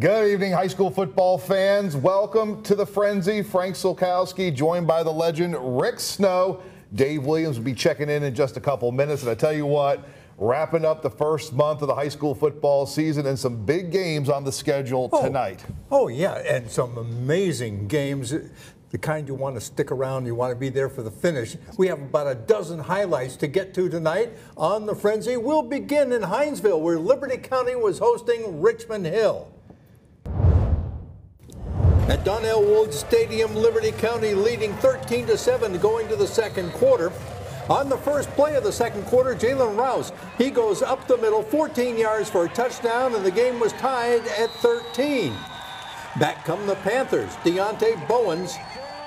Good evening, high school football fans. Welcome to the Frenzy. Frank Sulkowski, joined by the legend Rick Snow. Dave Williams will be checking in just a couple minutes. And I tell you what, wrapping up the first month of the high school football season and some big games on the schedule tonight. Oh, yeah, and some amazing games. The kind you want to stick around, you want to be there for the finish. We have about a dozen highlights to get to tonight on the Frenzy. We'll begin in Hinesville, where Liberty County was hosting Richmond Hill. At Donnell Wood Stadium, Liberty County leading 13-7 going to the second quarter. On the first play of the second quarter, Jalen Rouse, he goes up the middle, 14 yards for a touchdown, and the game was tied at 13. Back come the Panthers. Deontay Bowens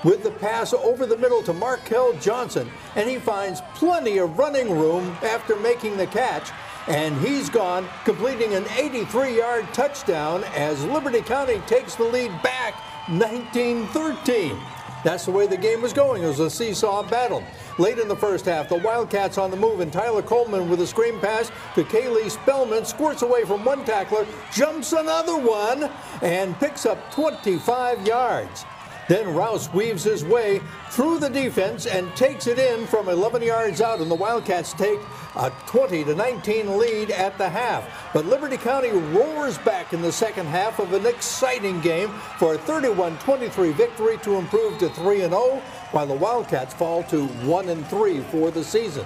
with the pass over the middle to Markel Johnson, and he finds plenty of running room after making the catch. And he's gone, completing an 83-yard touchdown as Liberty County takes the lead back 19-13. That's the way the game was going. It was a seesaw battle. Late in the first half, the Wildcats on the move, and Tyler Coleman with a screen pass to Kaylee Spellman, squirts away from one tackler, jumps another one, and picks up 25 yards. Then Rouse weaves his way through the defense and takes it in from 11 yards out, and the Wildcats take a 20-19 lead at the half. But Liberty County roars back in the second half of an exciting game for a 31-23 victory to improve to 3-0, while the Wildcats fall to 1-3 for the season.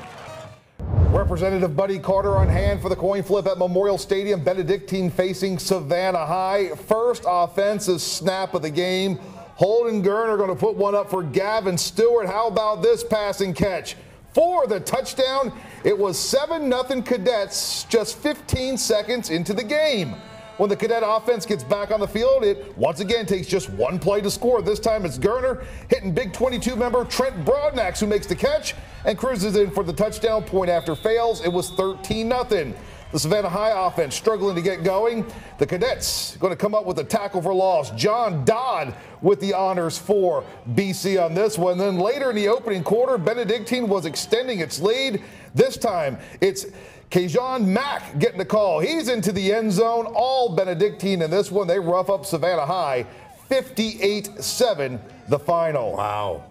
Representative Buddy Carter on hand for the coin flip at Memorial Stadium. Benedictine facing Savannah High. First offensive snap of the game. Holden Gerner going to put one up for Gavin Stewart. How about this passing catch? For the touchdown, it was 7-0 Cadets just 15 seconds into the game. When the Cadet offense gets back on the field, it once again takes just one play to score. This time it's Gerner hitting Big 22 member Trent Broadnax, who makes the catch and cruises in for the touchdown. Point after fails, it was 13-0. The Savannah High offense struggling to get going. The Cadets going to come up with a tackle for loss. John Dodd with the honors for BC on this one. Then later in the opening quarter, Benedictine was extending its lead. This time it's Kajon Mack getting the call. He's into the end zone. All Benedictine in this one. They rough up Savannah High. 58-7 the final. Wow.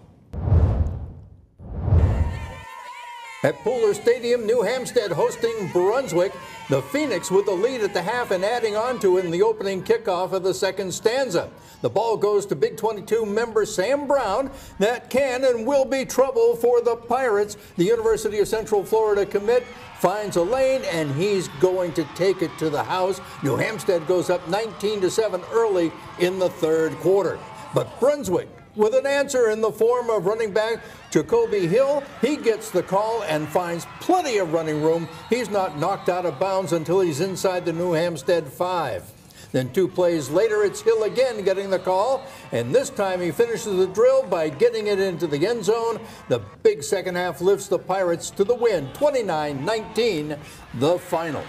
At Pooler Stadium, New Hampstead hosting Brunswick. The Phoenix with the lead at the half and adding on to it in the opening kickoff of the second stanza. The ball goes to Big 22 member Sam Brown. That can and will be trouble for the Pirates. The University of Central Florida commit finds a lane, and he's going to take it to the house. New Hampstead goes up 19-7 early in the third quarter. But Brunswick with an answer in the form of running back Jacoby Hill. He gets the call and finds plenty of running room. He's not knocked out of bounds until he's inside the New Hampstead 5. Then 2 plays later, it's Hill again getting the call, and this time he finishes the drill by getting it into the end zone. The big second half lifts the Pirates to the win, 29-19, the final.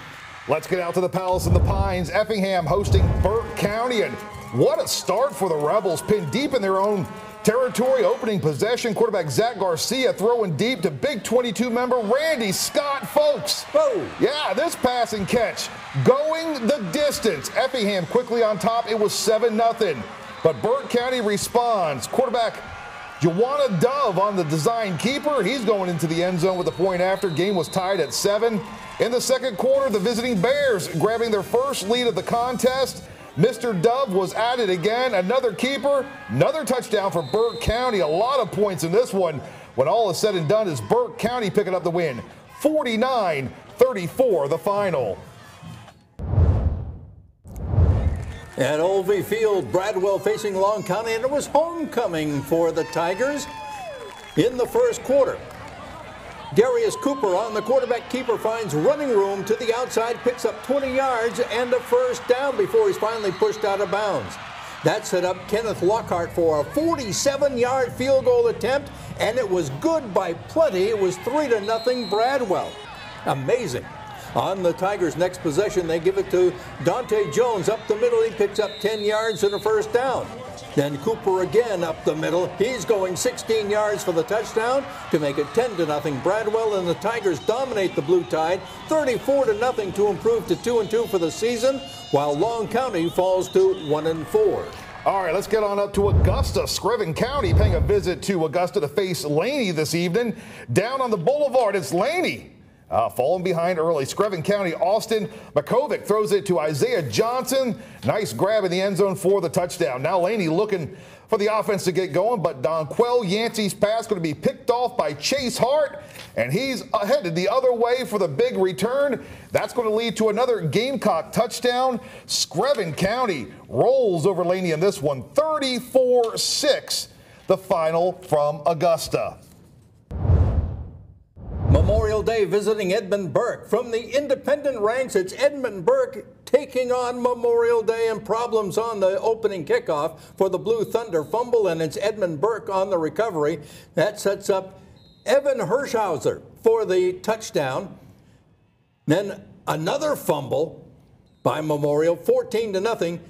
Let's get out to the Palace in the Pines. Effingham hosting Burke County, and what a start for the Rebels, pinned deep in their own territory. Opening possession, quarterback Zach Garcia throwing deep to Big 22 member Randy Scott, folks. Oh. Yeah, this passing catch going the distance. Effingham quickly on top. It was 7-0. But Burke County responds. Quarterback Joanna Dove on the design keeper. He's going into the end zone with a point after. Game was tied at 7. In the second quarter, the visiting Bears grabbing their first lead of the contest. Mr. Dove was at it again. Another keeper, another touchdown for Burke County. A lot of points in this one. When all is said and done, is Burke County picking up the win. 49-34 the final. At Olvie Field, Bradwell facing Long County, and it was homecoming for the Tigers in the first quarter. Darius Cooper on the quarterback keeper finds running room to the outside, picks up 20 yards and a first down before he's finally pushed out of bounds. That set up Kenneth Lockhart for a 47-yard field goal attempt, and it was good by plenty. It was 3-0 Bradwell. Amazing. On the Tigers' next possession, they give it to Dante Jones up the middle. He picks up 10 yards and a first down. Then Cooper again up the middle. He's going 16 yards for the touchdown to make it 10-0. Bradwell and the Tigers dominate the Blue Tide 34-0 to improve to 2-2 for the season, while Long County falls to 1-4. All right, let's get on up to Augusta. Screven County paying a visit to Augusta to face Laney this evening. Down on the boulevard, it's Laney. Falling behind early. Screven County, Austin Makovic throws it to Isaiah Johnson. Nice grab in the end zone for the touchdown. Now Laney looking for the offense to get going, but Donquell Yancey's pass going to be picked off by Chase Hart, and he's headed the other way for the big return. That's going to lead to another Gamecock touchdown. Screven County rolls over Laney in this one, 34-6, the final from Augusta. Memorial Day visiting Edmund Burke. From the independent ranks, it's Edmund Burke taking on Memorial Day, and problems on the opening kickoff for the Blue Thunder. Fumble, and it's Edmund Burke on the recovery. That sets up Evan Hirschhauser for the touchdown. Then another fumble by Memorial, 14-0.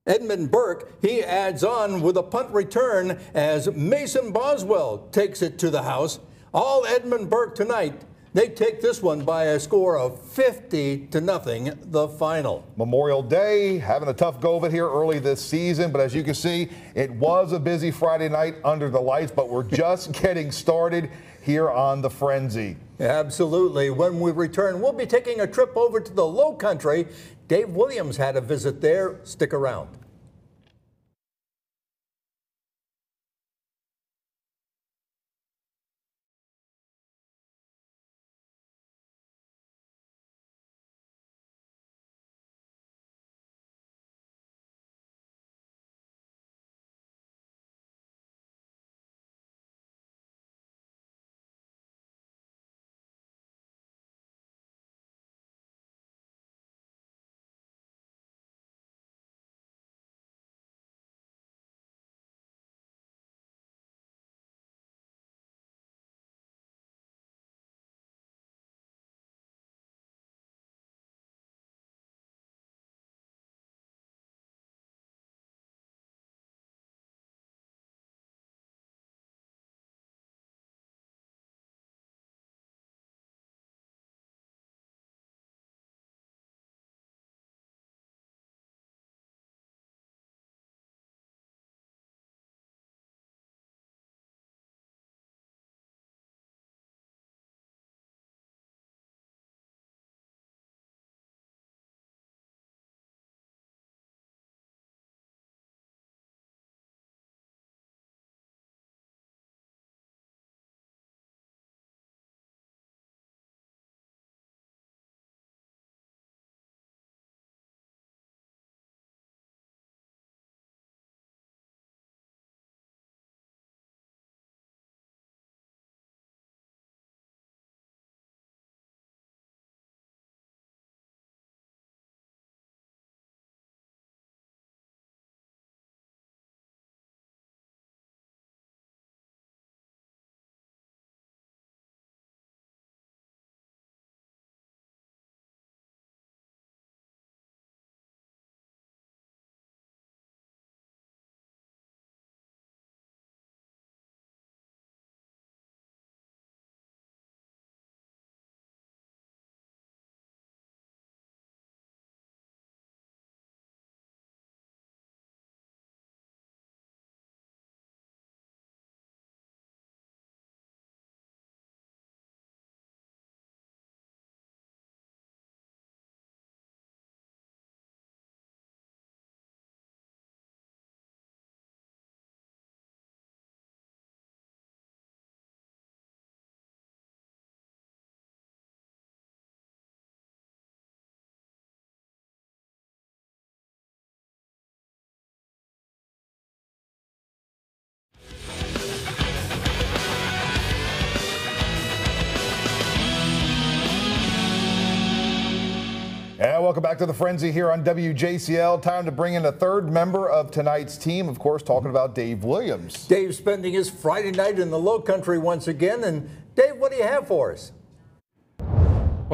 Edmund Burke, he adds on with a punt return as Mason Boswell takes it to the house. All Edmund Burke tonight. They take this one by a score of 50-0, the final. Memorial Day having a tough go of it here early this season, but as you can see, it was a busy Friday night under the lights, but we're just getting started here on the Frenzy. Absolutely. When we return, we'll be taking a trip over to the Low Country. Dave Williams had a visit there. Stick around. And welcome back to the Frenzy here on WJCL. Time to bring in a third member of tonight's team, of course, talking about Dave Williams. Dave spending his Friday night in the Low Country once again. And Dave, what do you have for us?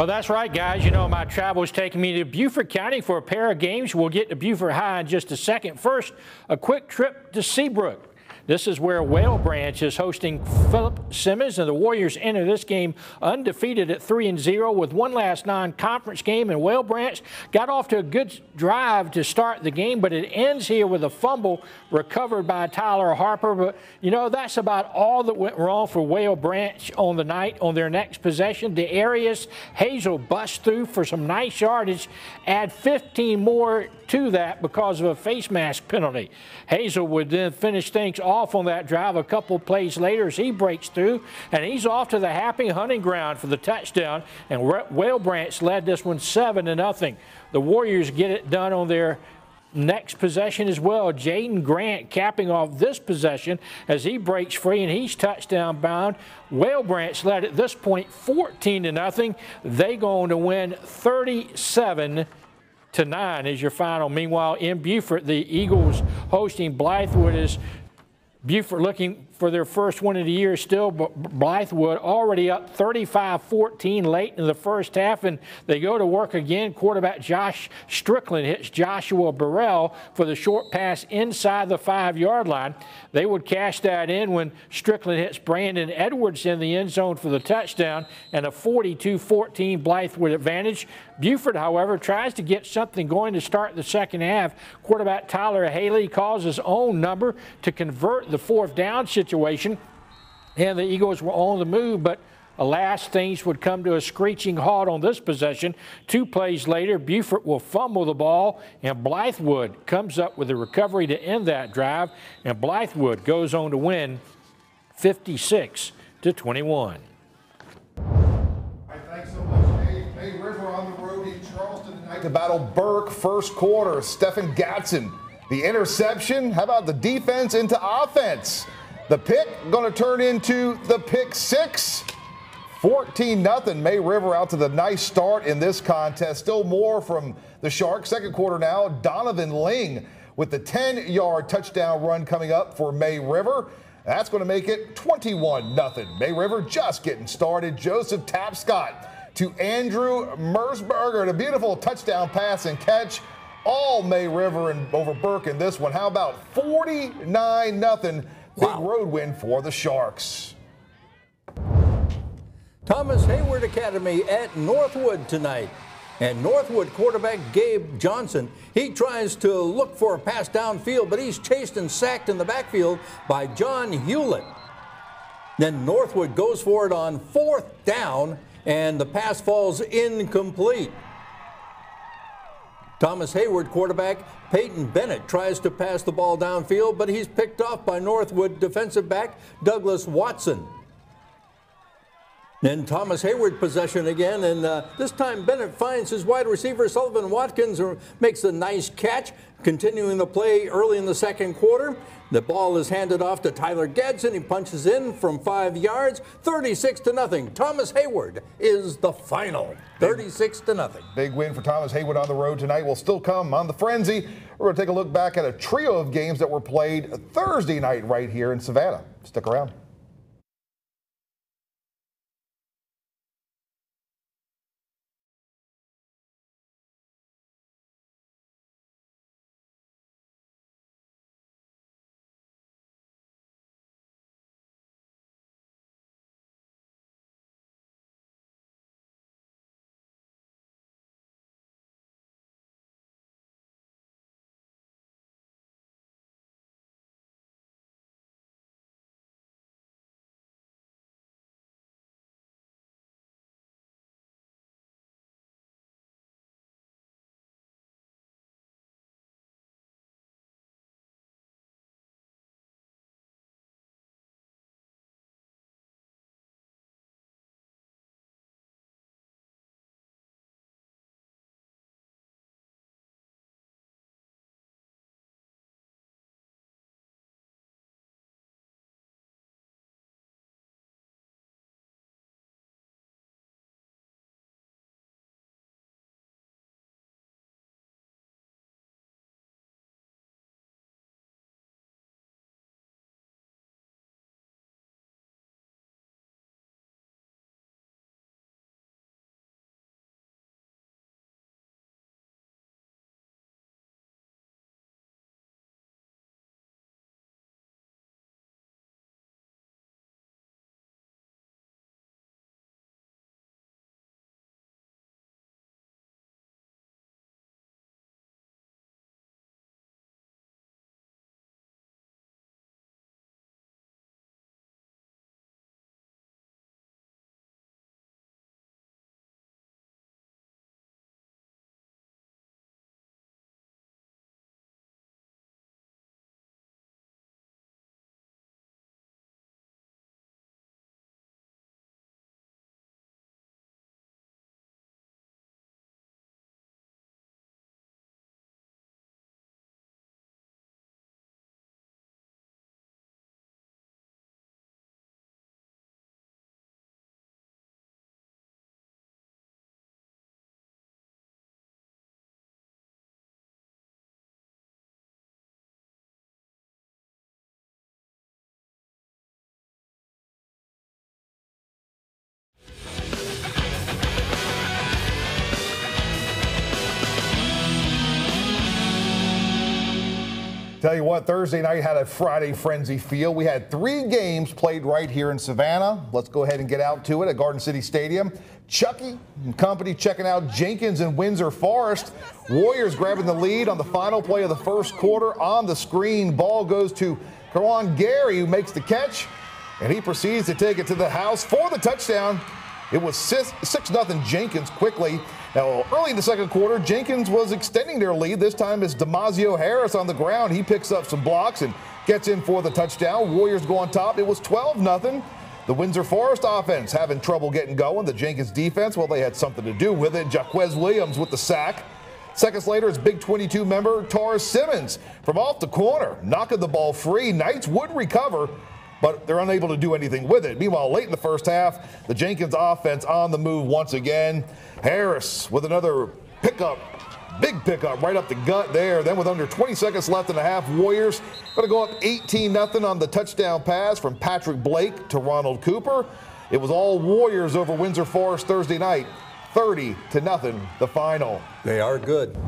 Well, that's right, guys. You know, my travel is taking me to Beaufort County for a pair of games. We'll get to Beaufort High in just a second. First, a quick trip to Seabrook. This is where Whale Branch is hosting Philip Simmons, and the Warriors enter this game undefeated at 3-0 with one last non-conference game. And Whale Branch got off to a good drive to start the game, but it ends here with a fumble recovered by Tyler Harper. But, you know, that's about all that went wrong for Whale Branch on the night. On their next possession, Darius Hazel busts through for some nice yardage, add 15 more to that because of a face mask penalty. Hazel would then finish things off on that drive a couple plays later as he breaks through, and he's off to the happy hunting ground for the touchdown, and Whale Branch led this one 7-0. The Warriors get it done on their next possession as well. Jaden Grant capping off this possession as he breaks free and he's touchdown bound. Whale Branch led at this point 14-0. They go on to win 37-9 is your final. Meanwhile, in Beaufort, the Eagles hosting Blythewood is Beaufort looking for their first win of the year still, but Blythewood already up 35-14 late in the first half, and they go to work again. Quarterback Josh Strickland hits Joshua Burrell for the short pass inside the 5-yard line. They would cash that in when Strickland hits Brandon Edwards in the end zone for the touchdown and a 42-14 Blythewood advantage. Beaufort, however, tries to get something going to start the second half. Quarterback Tyler Haley calls his own number to convert the fourth down situation, and the Eagles were on the move, but alas, things would come to a screeching halt on this possession. 2 plays later, Beaufort will fumble the ball, and Blythewood comes up with a recovery to end that drive, and Blythewood goes on to win 56-21. Thanks so much, Dave. May River on the road in Charleston tonight to battle Burke. First quarter, Stephen Gatson. The interception, how about the defense into offense? The pick going to turn into the pick 6. 14-0. May River out to the nice start in this contest. Still more from the Sharks. Second quarter now, Donovan Ling with the 10-yard touchdown run coming up for May River. That's going to make it 21-0. May River just getting started. Joseph Tapscott to Andrew Mersberger. And a beautiful touchdown pass and catch. All May River and over Burke in this one. How about 49-0? Big road win for the Sharks. Thomas Hayward Academy at Northwood tonight. And Northwood quarterback Gabe Johnson, he tries to look for a pass downfield, but he's chased and sacked in the backfield by John Hewlett. Then Northwood goes for it on 4th down, and the pass falls incomplete. Thomas Hayward quarterback Peyton Bennett tries to pass the ball downfield, but he's picked off by Northwood defensive back Douglas Watson. Then Thomas Hayward possession again, and this time Bennett finds his wide receiver Sullivan Watkins, makes a nice catch. Continuing the play early in the second quarter, the ball is handed off to Tyler Gadsden. He punches in from 5 yards, 36-0. Thomas Hayward is the final, 36-0. Big win for Thomas Hayward on the road tonight. Will still come on the Frenzy. We're going to take a look back at a trio of games that were played Thursday night right here in Savannah. Stick around. Tell you what, Thursday night had a Friday frenzy feel. We had 3 games played right here in Savannah. Let's go ahead and get out to it at Garden City Stadium. Chucky and company checking out Jenkins and Windsor Forest. Warriors grabbing the lead on the final play of the first quarter. On the screen, ball goes to Karan Gary, who makes the catch, and he proceeds to take it to the house for the touchdown. It was 6-0 Jenkins quickly. Now, early in the second quarter, Jenkins was extending their lead. This time it's Damasio Harris on the ground. He picks up some blocks and gets in for the touchdown. Warriors go on top. It was 12-0. The Windsor Forest offense having trouble getting going. The Jenkins defense, well, they had something to do with it. Jaquez Williams with the sack. Seconds later, it's Big 22 member Taurus Simmons from off the corner, knocking the ball free. Knights would recover, but they're unable to do anything with it. Meanwhile, late in the first half, the Jenkins offense on the move once again. Harris with another pickup, big pickup right up the gut there. Then with under 20 seconds left in the half, Warriors going to go up 18-0 on the touchdown pass from Patrick Blake to Ronald Cooper. It was all Warriors over Windsor Forest Thursday night, 30-0 the final. They are good.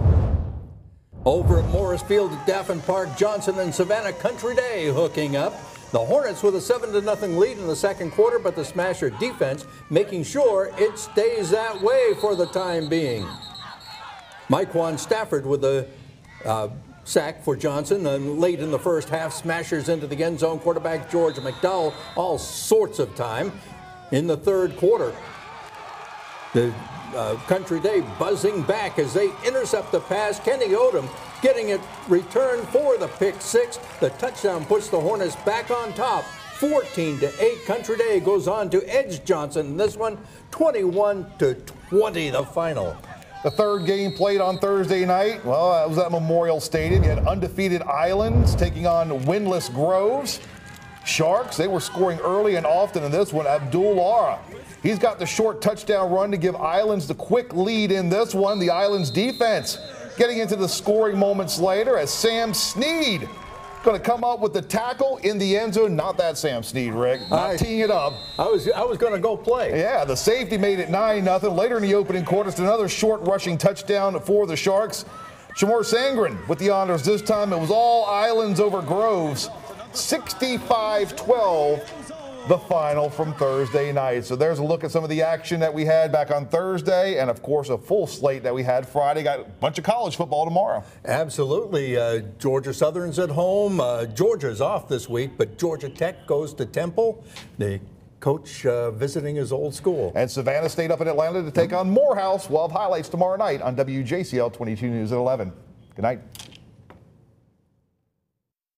Over at Morris Field at Daffin Park, Johnson and Savannah Country Day hooking up. The Hornets with a 7-0 lead in the second quarter, but the Smasher defense making sure it stays that way for the time being. Myquan Stafford with a sack for Johnson, and late in the first half, Smashers into the end zone. Quarterback George McDowell, all sorts of time in the third quarter. The Country Day buzzing back as they intercept the pass. Kenny Odom getting it returned for the pick 6. The touchdown puts the Hornets back on top. 14-8. Country Day goes on to edge Johnson. This one, 21-20, the final. The third game played on Thursday night, well, that was at Memorial Stadium. You had undefeated Islands taking on winless Groves. Sharks, they were scoring early and often in this one. Abdul Lara, he's got the short touchdown run to give Islands the quick lead in this one. The Islands defense getting into the scoring moments later as Sam Snead going to come up with the tackle in the end zone. Not that Sam Snead, Rick. Not teeing it up. I was going to go play. Yeah, the safety made it 9-0. Later in the opening quarter, it's another short rushing touchdown for the Sharks. Shamor Sangren with the honors this time. It was all Islands over Groves. 65-12, the final from Thursday night. So there's a look at some of the action that we had back on Thursday, and of course a full slate that we had Friday. Got a bunch of college football tomorrow. Absolutely. Georgia Southern's at home. Georgia's off this week, but Georgia Tech goes to Temple. The coach visiting his old school. And Savannah State up in Atlanta to take on Morehouse. We'll have highlights tomorrow night on WJCL 22 News at 11. Good night.